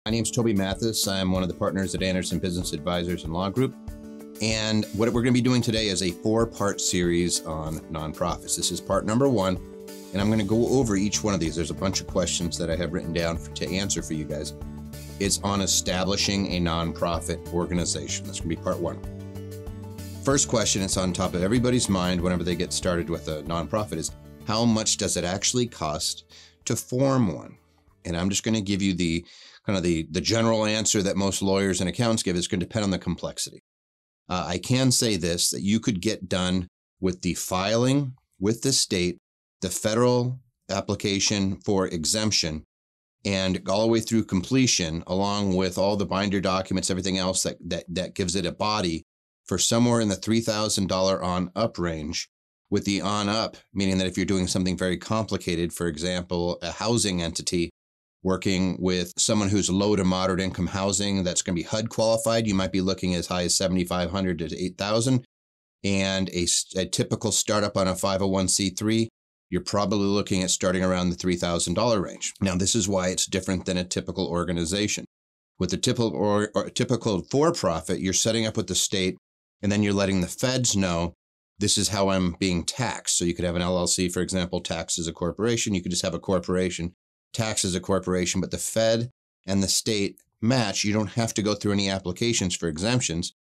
My name's Toby Mathis. I'm one of the partners at Anderson Business Advisors and Law Group. And what we're going to be doing today is a 4-part series on nonprofits. This is part number 1, and I'm going to go over each one of these. There's a bunch of questions that I have written down to answer for you guys. It's on establishing a nonprofit organization. That's going to be part 1. First question, it's on top of everybody's mind whenever they get started with a nonprofit, is how much does it actually cost to form one? And I'm just going to give you the general answer that most lawyers and accountants give. It's going to depend on the complexity. I can say this, that you could get done with the filing with the state, the federal application for exemption, and all the way through completion, along with all the binder documents, everything else that gives it a body, for somewhere in the $3,000 on up range. With the on up, meaning that if you're doing something very complicated, for example, a housing entity, working with someone who's low to moderate income housing that's going to be HUD qualified, you might be looking as high as $7,500 to $8,000. And a typical startup on a 501c3, you're probably looking at starting around the $3,000 range. Now, this is why it's different than a typical organization. With the typical for-profit, you're setting up with the state, and then you're letting the feds know this is how I'm being taxed. So you could have an LLC, for example, taxed as a corporation. You could just have a corporation taxed as a corporation, but the Fed and the state match. You don't have to go through any applications for exemptions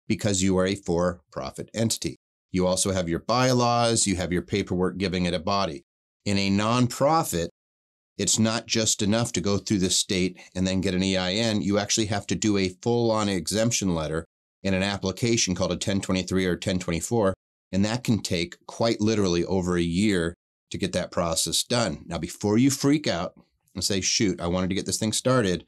because you are a for-profit entity. You also have your bylaws, you have your paperwork giving it a body. In a nonprofit, it's not just enough to go through the state and then get an EIN. You actually have to do a full-on exemption letter in an application called a 1023 or 1024, and that can take quite literally over a year to get that process done. Now, before you freak out and say, shoot, I wanted to get this thing started,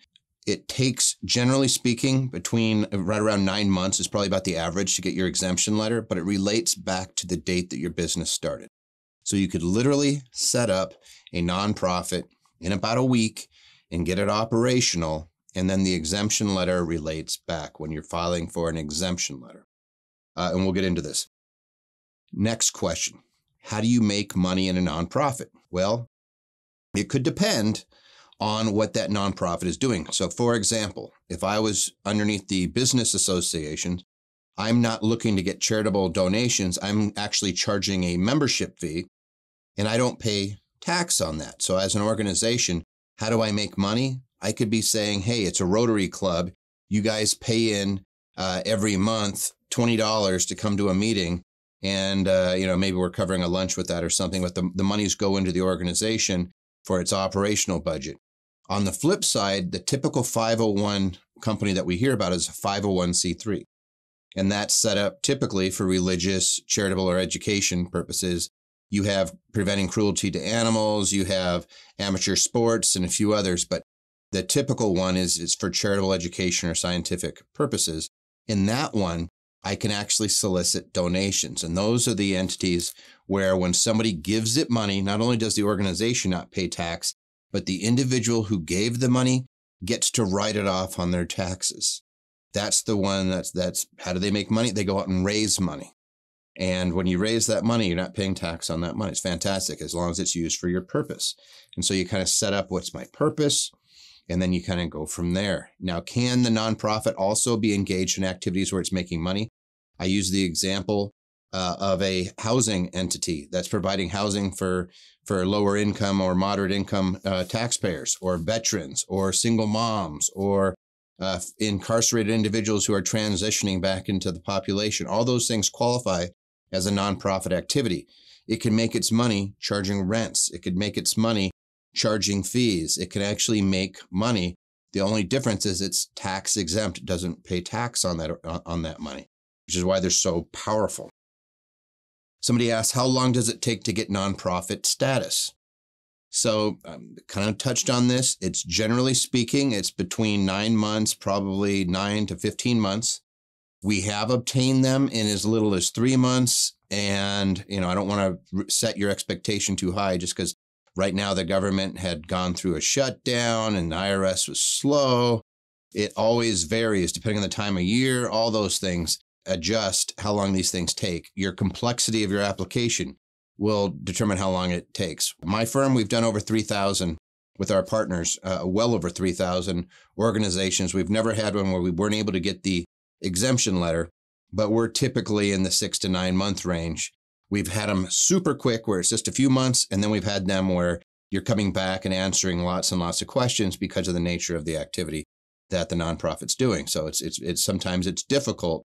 it takes, generally speaking, between right around 9 months is probably about the average to get your exemption letter, but it relates back to the date that your business started. So you could literally set up a nonprofit in about a week and get it operational, and then the exemption letter relates back when you're filing for an exemption letter. And we'll get into this. Next question. How do you make money in a nonprofit? Well, it could depend on what that nonprofit is doing. So for example, if I was underneath the business association, I'm not looking to get charitable donations. I'm actually charging a membership fee, and I don't pay tax on that. So as an organization, how do I make money? I could be saying, hey, it's a Rotary Club. You guys pay in every month $20 to come to a meeting. And, maybe we're covering a lunch with that or something, but the monies go into the organization for its operational budget. On the flip side, the typical 501 company that we hear about is a 501c3. And that's set up typically for religious, charitable, or education purposes. You have preventing cruelty to animals, you have amateur sports, and a few others. But the typical one is for charitable, education, or scientific purposes. In that one, I can actually solicit donations. And those are the entities where when somebody gives it money, not only does the organization not pay tax, but the individual who gave the money gets to write it off on their taxes. That's the one that's how do they make money? They go out and raise money. And when you raise that money, you're not paying tax on that money. It's fantastic as long as it's used for your purpose. And so you kind of set up what's my purpose, and then you kind of go from there. Now, can the nonprofit also be engaged in activities where it's making money? I use the example of a housing entity that's providing housing for lower income or moderate income taxpayers, or veterans, or single moms, or incarcerated individuals who are transitioning back into the population. All those things qualify as a nonprofit activity. It can make its money charging rents. It could make its money charging fees. It can actually make money. The only difference is it's tax exempt. It doesn't pay tax on that money, which is why they're so powerful. Somebody asked, how long does it take to get nonprofit status? So kind of touched on this. It's generally speaking, it's between 9 months, probably 9 to 15 months. We have obtained them in as little as 3 months. And, I don't want to set your expectation too high just because right now the government had gone through a shutdown and the IRS was slow. It always varies depending on the time of year, all those things adjust how long these things take. Your complexity of your application will determine how long it takes. My firm, we've done over 3,000 with our partners, well over 3,000 organizations. We've never had one where we weren't able to get the exemption letter, but we're typically in the 6 to 9 month range. We've had them super quick where it's just a few months, and then we've had them where you're coming back and answering lots and lots of questions because of the nature of the activity that the nonprofit's doing. So it's sometimes it's difficult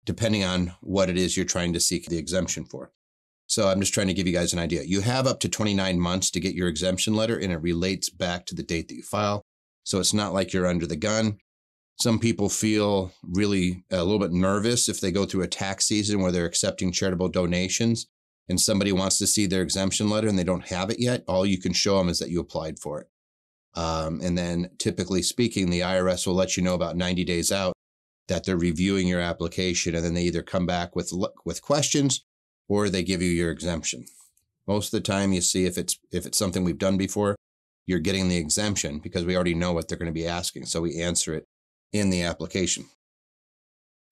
depending on what it is you're trying to seek the exemption for. So I'm just trying to give you guys an idea. You have up to 29 months to get your exemption letter, and it relates back to the date that you file. So it's not like you're under the gun. Some people feel really a little bit nervous if they go through a tax season where they're accepting charitable donations and somebody wants to see their exemption letter and they don't have it yet. All you can show them is that you applied for it. And then typically speaking, the IRS will let you know about 90 days out that they're reviewing your application, and then they either come back with questions or they give you your exemption. Most of the time you see if it's something we've done before, you're getting the exemption because we already know what they're going to be asking. So we answer it in the application.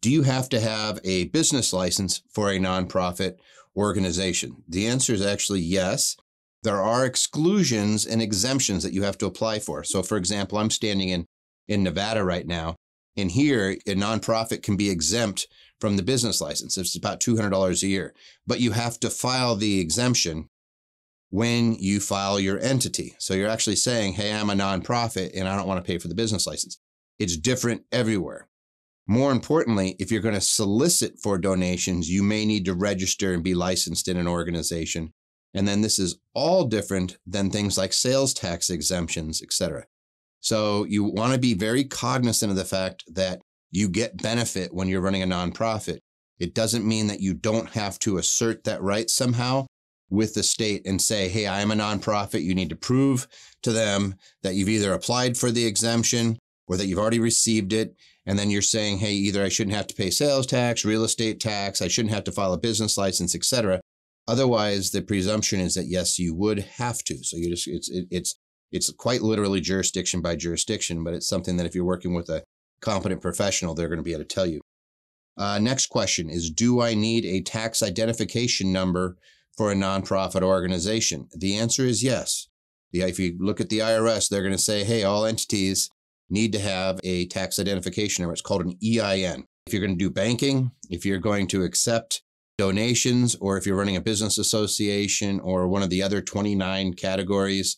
Do you have to have a business license for a nonprofit organization? The answer is actually yes. There are exclusions and exemptions that you have to apply for. So for example, I'm standing in Nevada right now, and here a nonprofit can be exempt from the business license. It's about $200 a year, but you have to file the exemption when you file your entity. So you're actually saying, hey, I'm a nonprofit and I don't want to pay for the business license. It's different everywhere. More importantly, if you're going to solicit for donations, you may need to register and be licensed in an organization. And then this is all different than things like sales tax exemptions, et cetera. So you want to be very cognizant of the fact that you get benefit when you're running a nonprofit. It doesn't mean that you don't have to assert that right somehow with the state and say, hey, I am a nonprofit. You need to prove to them that you've either applied for the exemption or that you've already received it. And then you're saying, hey, either I shouldn't have to pay sales tax, real estate tax, I shouldn't have to file a business license, et cetera. Otherwise, the presumption is that, yes, you would have to. So you just it's quite literally jurisdiction by jurisdiction, but it's something that if you're working with a competent professional, they're going to be able to tell you. Next question is, do I need a tax identification number for a nonprofit organization? The answer is yes. If you look at the IRS, they're going to say, hey, all entities need to have a tax identification number. It's called an EIN. If you're going to do banking, if you're going to accept donations, or if you're running a business association or one of the other 29 categories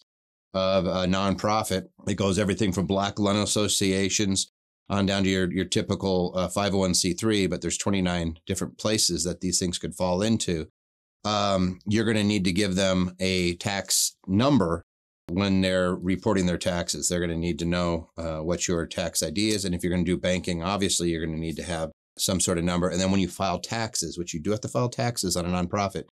of a nonprofit, it goes everything from black lung associations on down to your typical 501c3, but there's 29 different places that these things could fall into. You're going to need to give them a tax number when they're reporting their taxes. They're going to need to know what your tax ID is. And if you're going to do banking, obviously you're going to need to have some sort of number. And then when you file taxes, which you do have to file taxes on a nonprofit,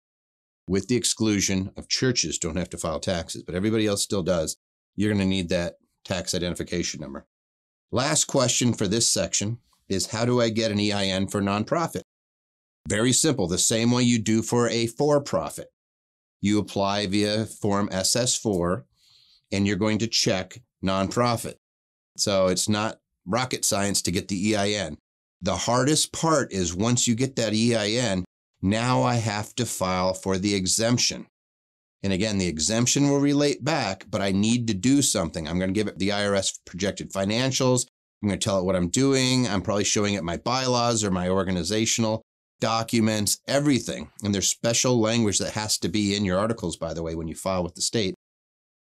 with the exclusion of churches don't have to file taxes, but everybody else still does, you're going to need that tax identification number. Last question for this section is, how do I get an EIN for nonprofit? Very simple, the same way you do for a for-profit. You apply via Form SS4, and you're going to check nonprofit. So it's not rocket science to get the EIN. The hardest part is once you get that EIN, now I have to file for the exemption. And again, the exemption will relate back, but I need to do something. I'm going to give it the IRS projected financials. I'm going to tell it what I'm doing. I'm probably showing it my bylaws or my organizational documents, everything. And there's special language that has to be in your articles, by the way, when you file with the state.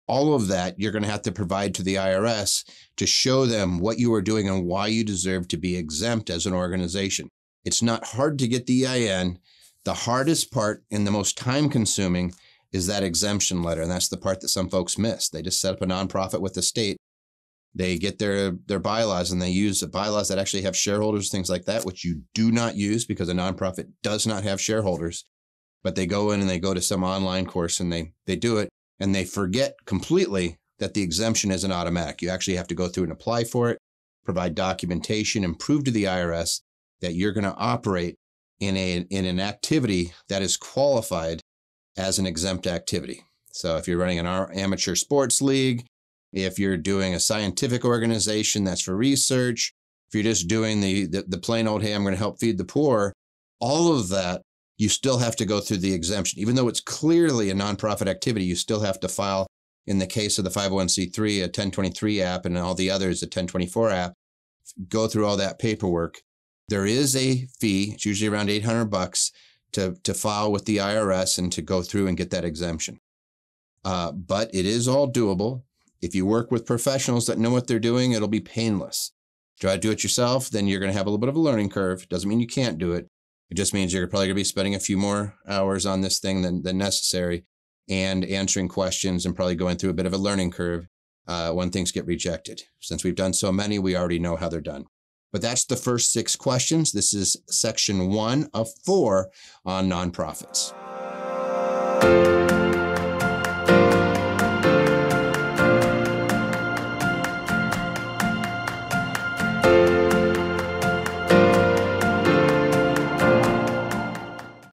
All of that you're going to have to provide to the IRS to show them what you are doing and why you deserve to be exempt as an organization. It's not hard to get the EIN. The hardest part and the most time-consuming is that exemption letter, and that's the part that some folks miss. They just set up a nonprofit with the state. They get their bylaws, and they use the bylaws that actually have shareholders, things like that, which you do not use because a nonprofit does not have shareholders. But they go in and they go to some online course and they do it, and they forget completely that the exemption isn't automatic. You actually have to go through and apply for it, provide documentation, and prove to the IRS that you're going to operate in an activity that is qualified as an exempt activity. So if you're running an amateur sports league, if you're doing a scientific organization that's for research, if you're just doing the plain old, hey, I'm going to help feed the poor, all of that, you still have to go through the exemption. Even though it's clearly a nonprofit activity, you still have to file In the case of the 501c3, a 1023 app, and all the others, a 1024 app, go through all that paperwork. There is a fee. It's usually around $800 to file with the IRS and to go through and get that exemption. But it is all doable. If you work with professionals that know what they're doing, it'll be painless. Try to do it yourself, then you're going to have a little bit of a learning curve. Doesn't mean you can't do it. It just means you're probably going to be spending a few more hours on this thing than necessary, and answering questions and probably going through a bit of a learning curve when things get rejected. Since we've done so many, we already know how they're done. But that's the first 6 questions. This is section 1 of 4 on nonprofits.